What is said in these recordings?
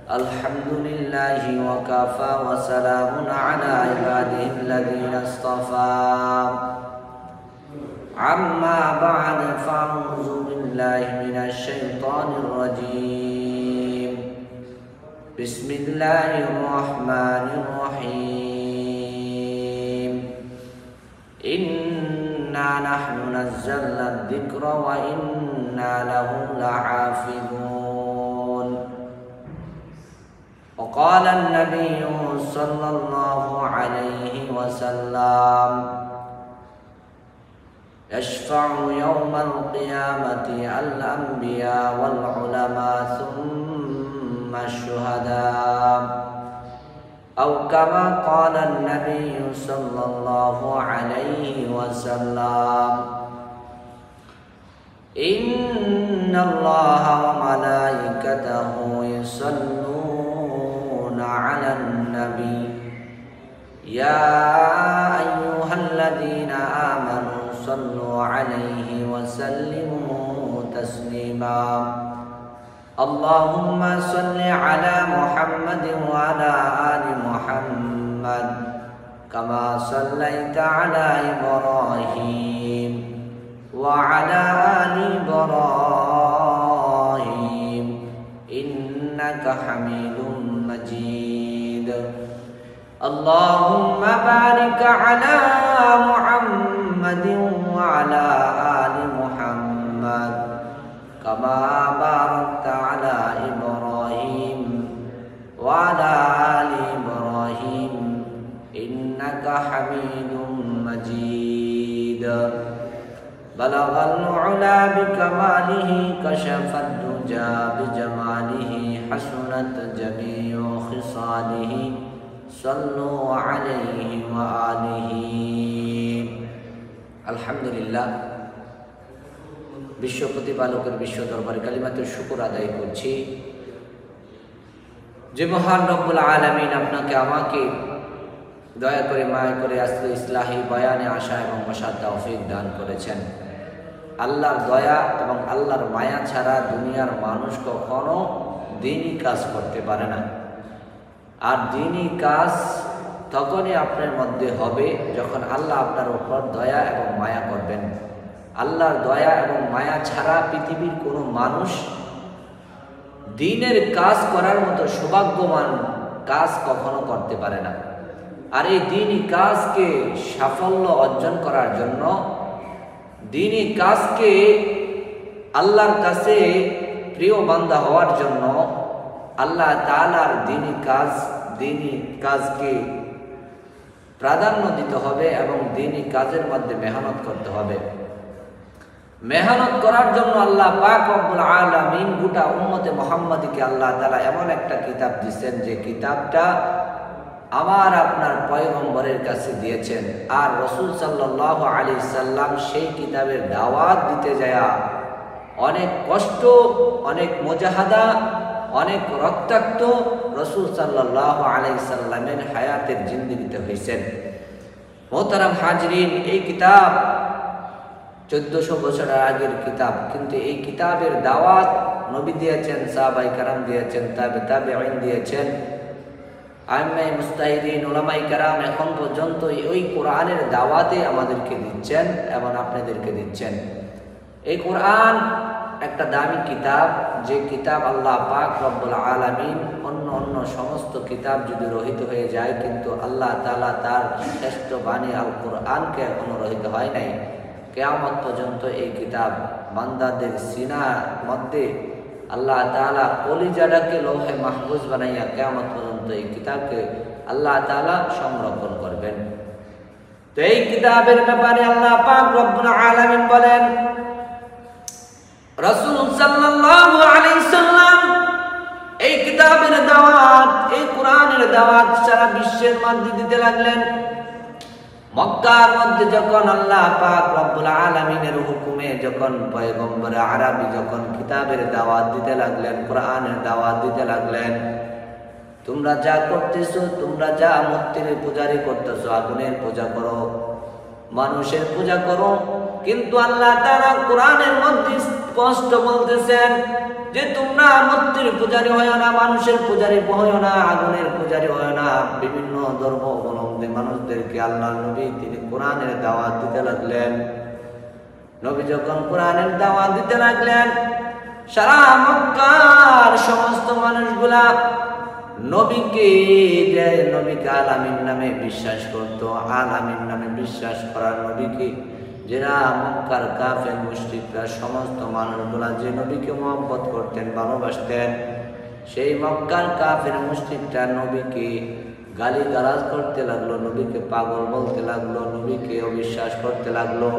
Alhamdulillahi wa kafa wa salamun ala ibadihi alladhina istafa. Amma ba'du, fa'udzu billahi minasy syaithanir rajim. Bismillahirrahmanirrahim. Inna nahnu nazzalna dzikra wa inna lahu lahafizun. Wa qala an-nabiy sallallahu alaihi wasallam, yashfa'u yawmal qiyamati al-anbiya wal ulama thumma ash-shuhada. أو كما قال النبي صلى الله عليه وسلم إن الله وملائكته يصلون على النبي يا أيها الذين آمنوا صلوا عليه وسلموا تسليما اللهم صل على محمد وعلى آل محمد كما صليت على إبراهيم وعلى آل إبراهيم إنك حميد مجيد اللهم بارك على محمد وعلى آل محمد كما باركت على إبراهيم وعلى آل إبراهيم إنك حميد مجيد بلغ العلا بكماله كشف الدجى بجماله حسنت جميع خصاله صلوا عليه وآله الحمد لله বিশ্ব প্রতিপালকের বিশ্ব দরবারে কালিমাতুর শুকর আদায় করছি যে মহান রব্বুল আলামিন আপনাকে আমাকে দয়া করে মায়া করে আজকে ইসলাহি বয়ানে আসা এবং বসার তৌফিক দান করেছেন। আল্লাহর দয়া এবং আল্লাহর মায়া ছাড়া দুনিয়ার মানুষ কখনো দ্বীনি কাজ করতে পারে না। আর দ্বীনি কাজ তখনই আপনার মধ্যে হবে যখন আল্লাহ আপনার উপর দয়া এবং মায়া করবেন। আল্লাহর দয়া এবং মায়া ছাড়া পৃথিবীর কোনো মানুষ দ্বীনের কাজ করার মতো সৌভাগ্যবান কাজ কখনো করতে পারে না। আর এই দ্বীনি কাজকে সাফল্য অর্জন করার জন্য, দ্বীনি কাজকে আল্লাহর কাছে প্রিয় বান্দা হওয়ার জন্য আল্লাহ তাআলার দ্বীনি কাজকে প্রাধান্য দিতে হবে এবং দ্বীনি কাজের মধ্যে মেহনত করতে হবে। মেহনত করার জন্য আল্লাহ পাক রব্বুল আলামিন গোটা উম্মতে মুহাম্মাদীকে আল্লাহ তাআলা এমন একটা কিতাব দিয়েছেন যে কিতাবটা আমার আপনার পয়গম্বরের কাছে দিয়েছেন। আর রাসূল সাল্লাল্লাহু আলাইহি সাল্লাম সেই কিতাবের দাওয়াত দিতে যায় অনেক কষ্ট, অনেক মুজাহাদা, অনেক রক্তাক্ত রাসূল সাল্লাল্লাহু আলাইহি সাল্লামের হায়াতের জিন্দেগিতে হয়েছেন। মোহতারাম হাজরিন, এই কিতাব 1400 বছরের আগের কিতাব, কিন্তু এই কিতাবের দাওয়াত নবী দিয়েছেন, সাহাবায়ে কেরাম দিয়েছেন, তাবেঈন দিয়েছেন, আইম্মায়ে মুজতাহিদিন, উলামায়ে কেরাম এখন পর্যন্ত ওই কোরআনের দাওয়াতে আমাদেরকে দিচ্ছেন এবং আপনাদেরকে দিচ্ছেন। এই কোরআন একটা দামি কিতাব, যে কিতাব আল্লাহ পাক রব্বুল আলামিন অন্য সমস্ত কিতাব যদি রহিত হয়ে যায়, কিন্তু আল্লাহ তাআলা তার শ্রেষ্ঠ বাণী আল কোরআনকে এখনো রহিত হয় নাই। কিয়ামত পর্যন্ত এই কিতাব বান্দাদের সিনার মধ্যে আল্লাহ তাআলা কলিজাটাকে লৌহে মাহফুজ বানাইয়া কিয়ামত পর্যন্ত এই কিতাবকে আল্লাহ তাআলা সংরক্ষণ করবেন। তো এই কিতাবের ব্যাপারে আল্লাহ পাক রব্বুল আলামিন বলেন, রাসূল সাল্লাল্লাহু আলাইহি সাল্লাম এই কিতাবের দাওয়াত, এই কোরআনের দাওয়াত সারা বিশ্বের মধ্যে দিতে লাগলেন। মক্কার মধ্যে যখন আল্লাহ পাক রব্বুল আলামিনের হুকুমে যখন পয়গম্বর আরবি যখন কিতাবের দাওয়াত দিতে লাগলেন, কোরআনের দাওয়াত দিতে লাগলেন, তোমরা যা করতেছো, তোমরা যা মূর্তির পূজারি করতেছো, আগুনের পূজা করো, মানুষের পূজা করো, কিন্তু আল্লাহ তাআলা কোরআনের মধ্যে স্পষ্ট বলতেছেন যে তোমরা মূর্তির পূজারী হয় না, মানুষের পূজারী হয় না, আগুনের পূজারী হয় না। বিভিন্ন ধর্ম অবলম্বী মানুষদেরকে আল্লাহর নবী তিনি কোরআনের দাওয়াত দিতে লাগলেন। নবী যখন কোরআনের দাওয়াত দিতে লাগলেন, সারা মক্কার সমস্ত মানুষগুলা নবীকে আল আমিন নামে বিশ্বাস করত। আল আমিন নামে বিশ্বাস করার নবীকে যারা মক্কার কাফের মুশরিকরা সমস্ত মানুষগুলা যে নবীকে মহব্বত করতেন, ভালোবাসতেন, সেই মক্কার কাফের মুশরিকরা নবীকে গালিগালাজ করতে লাগলো, নবীকে পাগল বলতে লাগলো, নবীকে অবিশ্বাস করতে লাগলো,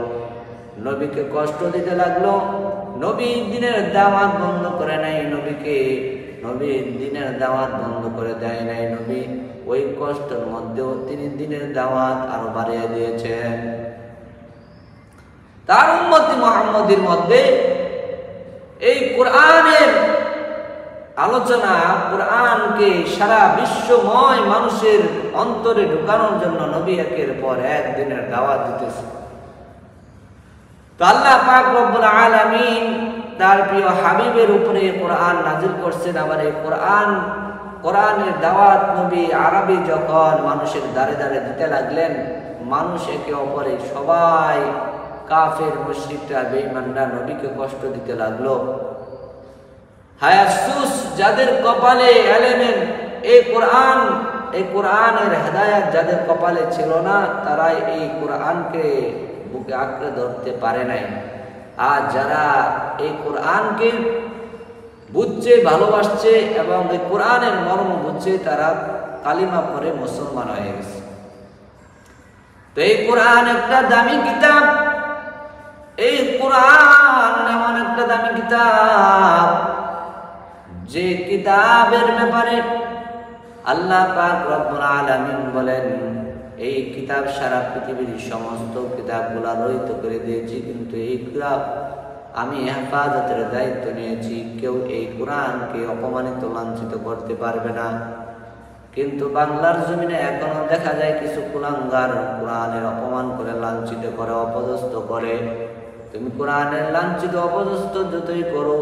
নবীকে কষ্ট দিতে লাগলো। নবী দিনের দাওয়াত বন্ধ করে নাই, নবী দিনের দাওয়াত বন্ধ করে দেয় নাই। নবী ওই কষ্টের মধ্যেও তিনি দিনের দাওয়াত আরো বাড়িয়ে দিয়েছেন। তার উম্মতি মুহাম্মদের মধ্যে এই কোরআনের আলোচনা, কোরআনকে সারা বিশ্বময় মানুষের অন্তরে ঢুকানোর জন্য নবী একের পর এক দিনের দাওয়াত দিতেছে। তো আল্লাহ পাক রব্বুল আলামিন তার প্রিয় হাবিবের উপরে কোরআন নাজিল করছেন। আবার এই কোরআনের দাওয়াত নবী আরবি যখন মানুষের দ্বারে দ্বারে দিতে লাগলেন, মানুষ একে অপরে সবাই কাফের মুশরিকরা বেঈমানরা নবীকে কষ্ট দিতে লাগলো। হায় আফসোস, যাদের কপালে এলেমের এই কোরআনের হেদায়েত যাদের কপালে ছিল না, তারাই এই কোরআনকে বুকে আঁকড়ে ধরতে পারে নাই। আর যারা এই কোরআনকে বুঝছে, ভালোবাসছে এবং এই কোরআনের মর্ম বুঝছে, তারা কালিমা পড়ে মুসলমান হয়ে গেছে। তো এই কোরআন একটা দামি কিতাব, এই কোরআন এমন একটা দামি কিতাব যে কিতাবের ব্যাপারে আল্লাহ পাক রব্বুল আলামিন বলেন, এই কিতাব সারা পৃথিবীর সমস্ত কিতাবগুলা রহিত করে দিয়েছি, কিন্তু এই কিতাব আমি হেফাজতের দায়িত্ব নিয়েছি। কেউ এই কোরআনকে অপমানিত লাঞ্ছিত করতে পারবে না। কিন্তু বাংলার জমিনে এখনো দেখা যায় কিছু কুলাঙ্গার কোরআনের অপমান করে, লাঞ্ছিত করে, অপদস্থ করে। তুমি কোরআনের লাঞ্ছিত অপদস্থ যতই করো,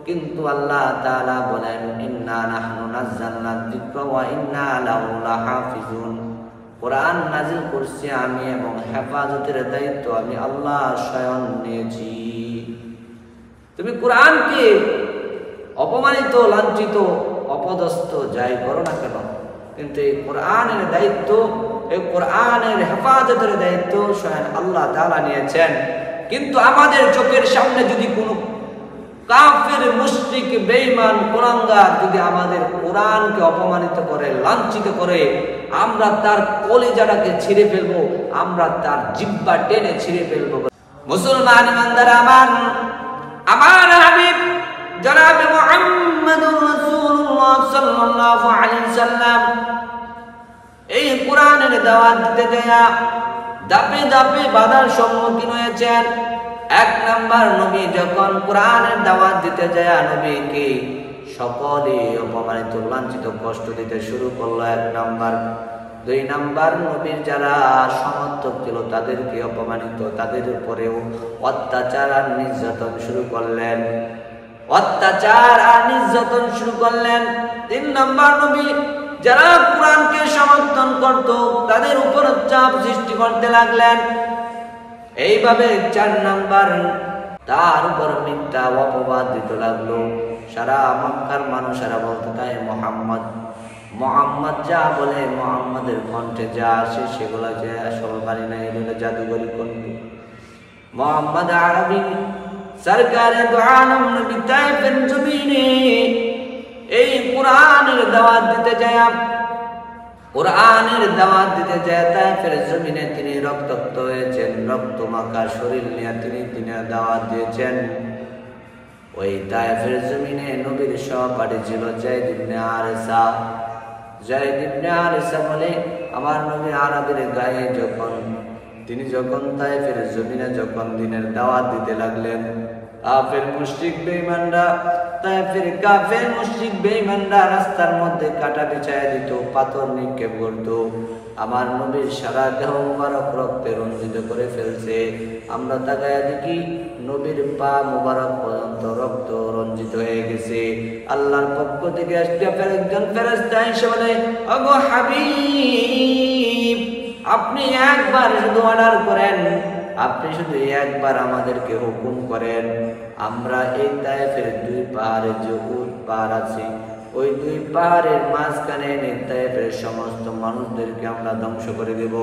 কিন্তু আল্লাহ তাআলা বলেন, ইন্না নাহনু নাযালনা যিকরা ওয়া ইন্না লাহু লাহাফিজুন। কোরআন নাজিল করছি আমি এবং হেফাজতের দায়িত্ব আমি আল্লাহ স্বয়ং নিয়েছি। তুমি কোরআনকে অপমানিত, লাঞ্ছিত, অপদস্থ যাই করো না কেন, কিন্তু এই কোরআনের দায়িত্ব, এই কোরআনের হেফাজতের দায়িত্ব স্বয়ং আল্লাহ তাআলা নিয়েছেন। কিন্তু আমাদের চোখের সামনে যদি কোনো কাফের মুশরিক বেঈমান কুলাঙ্গার যদি আমাদের কোরআনকে অপমানিত করে, লাঞ্ছিত করে, আমরা তার কলিজাটাকে ছিঁড়ে ফেলবো, আমরা তার জিহ্বা টেনে ছিঁড়ে ফেলবো। মুসলমান ইমানদার আমার হাবিব জনাবে মুহাম্মদুর রাসূলুল্লাহ সাল্লাল্লাহু আলাইহি সাল্লাম এই কোরআনের দাওয়াত দিতে যায় ধাপে ধাপে বাধার সম্মুখীন হয়েছেন। এক নাম্বার, নবী যখন কোরআনের দাওয়াত দিতে যায় নবীকে সকলে অপমানিত, লাঞ্ছিত, কষ্ট দিতে শুরু করলো। এক নাম্বার। দুই নাম্বার, নবীর যারা সমর্থক ছিল তাদেরকে অপমানিত, তাদের উপরেও অত্যাচার আর নির্যাতন শুরু করলেন, অত্যাচার আর নির্যাতন শুরু করলেন। তিন নাম্বার, নবী যারা কোরআনকে সমর্থন করত তাদের উপর চাপ সৃষ্টি করতে লাগলেন। এইভাবে চার নাম্বার, তার উপর মিথ্যা অপবাদ দিতে লাগলো। সারা মক্কার মানুষেরা বলতে তাই মোহাম্মদ যা বলে, মোহাম্মদের কণ্ঠে যা আসে সেগুলো যে আসল বাণী নাই, এগুলো জাদুঘরি কণ্ঠ। মোহাম্মদ আরবি সরকারে দু আলম নবী তায়েফের জমিনে এই কোরআনের দাওয়াত দিতে যায়, কোরআনের দাওয়াত দিতে যায় তায়েফের জমিনে তিনি রক্তাক্ত হয়েছেন, রক্ত মাখা শরীর নিয়ে তিনি দিনের দাওয়াত দিয়েছেন। ওই তায়েফের জমিনে নবীর সহপাঠী ছিল যায়েদ ইবনে হারেসা। যায়েদ ইবনে হারেসা বলে, আমার নবী আরবের গায়ে তিনি যখন তায়েফের জমিনে যখন দিনের দাওয়াত দিতে লাগলেন, কাফের মুশরিক বেঈমানরা, তায়েফের কাফের মুশরিক বেঈমানরা রাস্তার মধ্যে কাটা বিছায়া দিত, পাথর নিক্ষেপ করত। আমার নবীর সারা দেহ মুবারক রক্তে রঞ্জিত করে ফেলছে। আমরা তাকায়া দেখি নবীর পা মুবারক পর্যন্ত রক্ত রঞ্জিত হয়ে গেছে। আল্লাহর পক্ষ থেকে একজন ফেরেশতা এসে বলে, ওগো হাবিব, আপনি একবার শুধু অর্ডার করেন, আপনি শুধু একবার আমাদেরকে হুকুম করেন, আমরা এই তায়েফের 2 পাহাড়ে যে উট পাহাড় আছে, ওই 2 পাহাড়ের মাঝখানে তায়েফের সমস্ত মানুষদেরকে আমরা ধ্বংস করে দেব।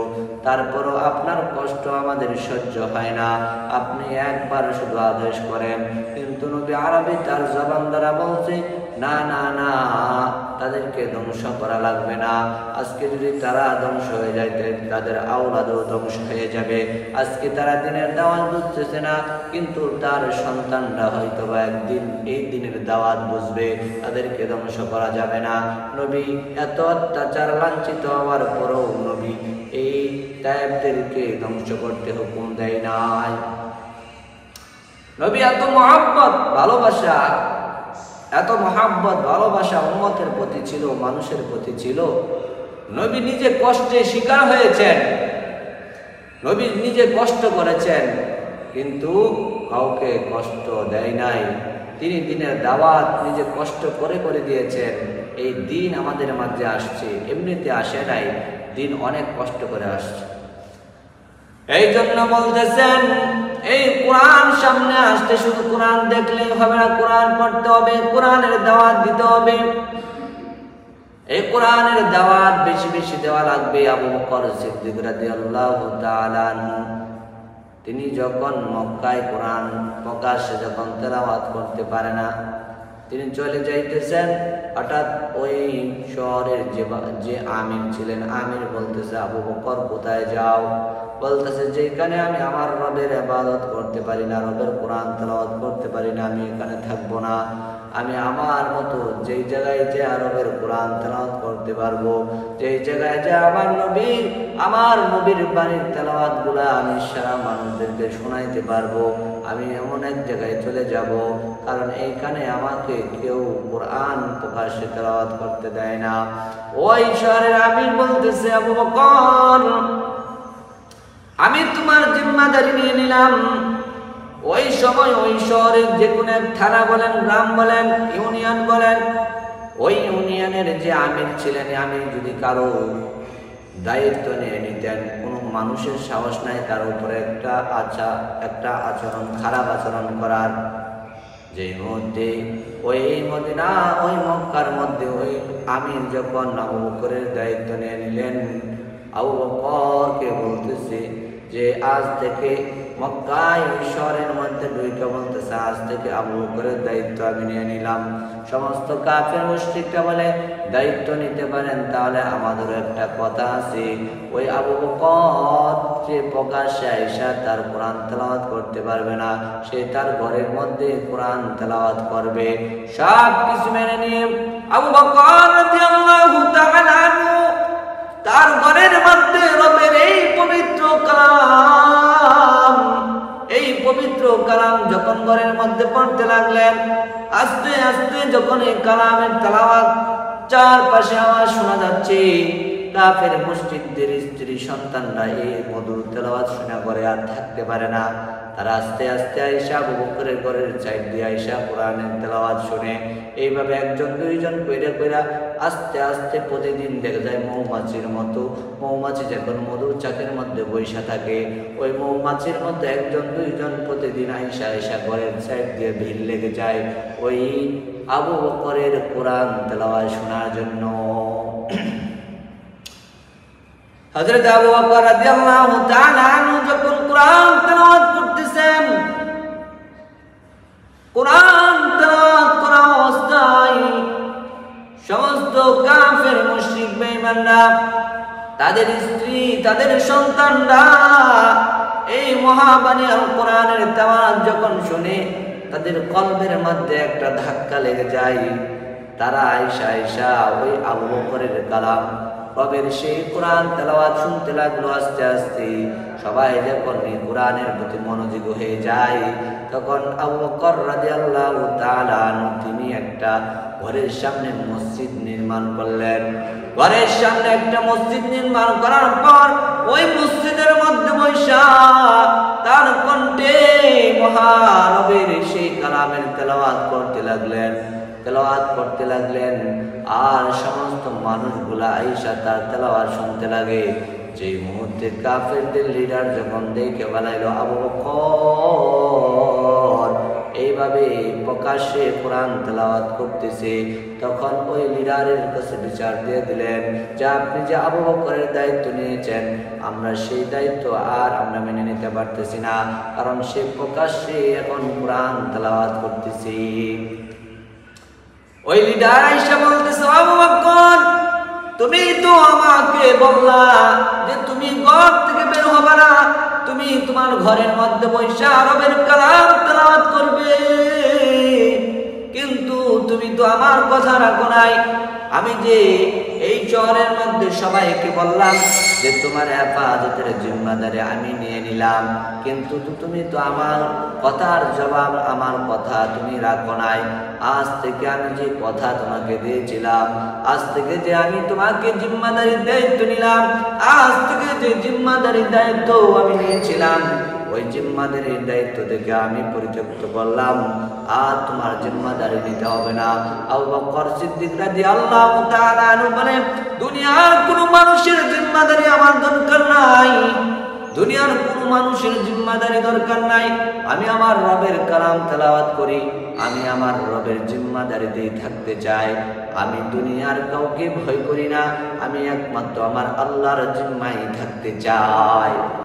তারপরও আপনার কষ্ট আমাদের সহ্য হয় না, আপনি একবার শুধু আদেশ করেন। কিন্তু নবী আরবি তার জবান দ্বারা বলছে, না না না, তাদেরকে ধ্বংস করা লাগবে না। আজকে যদি তারা ধ্বংস হয়ে যায় তাদের আওলাদও ধ্বংস হয়ে যাবে। আজকে তারা দিনের দাওয়াত বুঝতেছে না, কিন্তু তার সন্তানরা হয়তো বা একদিন এই দিনের দাওয়াত বুঝবে। তাদেরকে ধ্বংস করা যাবে না। নবী এত অত্যাচার লাঞ্ছিত হওয়ার পরও নবী এই তায়েফদেরকে ধ্বংস করতে হুকুম দেয় নাই। নবী এত মহব্বত ভালোবাসা, এত মহব্বত ভালোবাসা উম্মতের প্রতি ছিল, মানুষের প্রতি ছিল। নবী নিজে কষ্টে শিকার হয়েছেন, নবী নিজে কষ্ট করেছেন, কিন্তু কাউকে কষ্ট দেয় নাই। তিনি দিনের দাওয়াত নিজে কষ্ট করে করে দিয়েছেন। এই দিন আমাদের মাঝে আসছে, এমনিতে আসে নাই, দিন অনেক কষ্ট করে আসছে। এই জন্য বলতেছেন, এই কোরআন সামনে আসতে শুধু কোরআন দেখলেই হবে না, কোরআন পড়তে হবে, কোরআনের দাওয়াত দিতে হবে। এই কোরআনের দাওয়াত বেশি বেশি দেওয়া লাগবে। আবু বকর সিদ্দিক রাদিয়াল্লাহু তাআলা আনহু তিনি যখন মক্কায় কোরআন প্রকাশ্যে যখন তেলাওয়াত করতে পারে না, তিনি চলে যাইতেছেন। হঠাৎ ওই শহরের যে আমির ছিলেন, আমির বলতেছে, আবু বকর কোথায় যাও? বলতেছে, যেখানে আমি আমার রবের ইবাদত করতে পারি না, রবের কোরআন তেলাওয়াত করতে পারি না, আমি এখানে থাকবো না। আমি আমার মতো যেই জায়গায় যে রবের কোরআন তেলাওয়াত করতে পারবো, যেই জায়গায় যে আমার নবীর বাণীর তেলাওয়াত গুলা আমি সারা মানুষদেরকে শোনাইতে পারবো, আমি এমন এক জায়গায় চলে যাব। কারণ এইখানে আমাকে কেউ কোরআন প্রকাশ্যে তেলাওয়াত করতে দেয় না। ওই শহরের আমির বলতেছে, আবু বকর, আমি তোমার জিম্মাদারি নিয়ে নিলাম। ওই সময় ওই শহরের যে কোনো এক থানা বলেন, গ্রাম বলেন, ইউনিয়ন বলেন, ওই ইউনিয়নের যে আমির ছিলেন, আমি যদি কারো দায়িত্ব নিয়ে নিতেন, কোনো মানুষের সাহস নাই তার উপরে একটা আচরণ, খারাপ আচরণ করার। যে মধ্যে ওই মদিনা, ওই মক্কার মধ্যে ওই আমির যখন আবু বকরের দায়িত্ব নিয়ে নিলেন, আবু বকরকে বলতেছে যে আজ থেকে মক্কায় শহরের মধ্যে ঢুকে বলতেছে, আজ থেকে আবু বকরের দায়িত্ব আমি নিয়ে নিলাম। সমস্ত কাফের মুশরিকরা বলে, দায়িত্ব নিতে পারেন, তাহলে আমাদেরও একটা কথা আছে, ওই আবু বকর যে প্রকাশ্যে আইসা তার কোরআন তেলাওয়াত করতে পারবে না, সে তার ঘরের মধ্যে কোরআন তেলাওয়াত করবে। সব কিছু মেনে নিয়ে আবু বকর রাদিয়াল্লাহু তাআলা আনহু তার ঘরের মধ্যে রবের এই পবিত্র কালাম, এই পবিত্র কালাম যখন ঘরের মধ্যে পড়তে লাগলেন, আস্তে আস্তে যখন এই কালামের তেলাওয়াত চারপাশে আওয়াজ শোনা যাচ্ছে, কাফের মুশরিকদের স্ত্রী সন্তানরা এই মধুর তেলাওয়াত শোনা করে আর থাকতে পারে না। তারা আস্তে আস্তে আয়েশা আবু বকরের ঘরের সাইড দিয়ে আয়েশা কোরআনের তেলাওয়াত শুনে। এইভাবে একজন দুইজন কইরা কইরা আস্তে আস্তে প্রতিদিন দেখা যায় মৌমাছির মতো, মৌমাছি যখন মধুর চাকের মধ্যে বৈশা থাকে, ওই মৌমাছির মধ্যে একজন দুইজন প্রতিদিন আয়েশা আয়েশা ঘরের সাইড দিয়ে ভিড় লেগে যায় ওই আবু বকরের কোরআন তেলাওয়াত শোনার জন্য। হযরত আবু বকর রাদিয়াল্লাহু তাআলা আনহু যখন কোরআন তেলাওয়াত করতেছেন, কোরআন তেলাওয়াত করা অবস্থায় সমস্ত কাফের মুশরিক বেঈমানরা, তাদের স্ত্রী, তাদের সন্তানরা এই মহাবাণী আল কোরআনের তেলাওয়াত যখন শুনে, তাদের কলবের মধ্যে একটা ধাক্কা লেগে যায়। তারা আয়েশা আয়েশা ওই আবু বকরের কালাম, রবের সেই কোরআন তেলাওয়াত শুনতে লাগলো। আস্তে আস্তে সবাই যখন এই কোরআনের প্রতি মনোযোগী হয়ে যায়, তখন আবু বকর রাদিয়াল্লাহু তাআলা আনহু তিনি একটা ঘরের সামনে মসজিদ নির্মাণ করলেন। ঘরের সামনে একটা মসজিদ নির্মাণ করার পর ওই মসজিদের মধ্যে বৈশা তার কণ্ঠে মহানবীর সেই কালামের তেলাওয়াত করতে লাগলেন। আর সমস্ত মানুষগুলা আইসা তার তেলাওয়াত শুনতে লাগে। যে মুহূর্তে কাফেরদের লিডার যখন দেখে বলাইল আবু বকর এইভাবে প্রকাশ্যে কোরআন তেলাওয়াত করতেছে, তখন ওই লিডারের কাছে বিচার দিয়ে দিলেন যে আপনি যে আবু বকরের দায়িত্ব নিয়েছেন, আমরা সেই দায়িত্ব আর আমরা মেনে নিতে পারতেছি না, কারণ সে প্রকাশ্যে এখন কোরআন তেলাওয়াত করতেছে। ওই লিডার আয়েশা বলতেছে, আবু বকর তুমি তো আমাকে বললা যে তুমি ঘর থেকে বের হবে না, তুমি তোমার ঘরের মধ্যে বসে আরবের কালাম তেলাওয়াত করবে, কিন্তু তুমি তো আমার কথা রাখো নাই। আমি যে এই শহরের মধ্যে সবাইকে বললাম যে তোমার হেফাজতের জিম্মাদারি আমি নিয়ে নিলাম, কিন্তু তুমি তো আমার কথার জবাব, আমার কথা তুমি রাখো নাই। আজ থেকে আমি যে কথা তোমাকে দিয়েছিলাম, আজ থেকে যে আমি তোমাকে জিম্মাদারির দায়িত্ব নিলাম, আজ থেকে যে জিম্মাদারির দায়িত্ব আমি নিয়েছিলাম, ওই জিম্মাদারির দায়িত্ব থেকে আমি পরিত্যক্ত করলাম, আর তোমার জিম্মাদারি নিতে হবে না। আবু বকর সিদ্দিক রাদিয়াল্লাহু তাআলা আনহু বলেন, দুনিয়ার কোন মানুষের জিম্মাদারি আমার দরকার নাই, দুনিয়ার কোন মানুষের জিম্মাদারি দরকার নাই। আমি আমার রবের কালাম তেলাওয়াত করি, আমি আমার রবের জিম্মাদারিতেই থাকতে চাই। আমি দুনিয়ার কাউকে ভয় করি না, আমি একমাত্র আমার আল্লাহর জিম্মায় থাকতে চাই।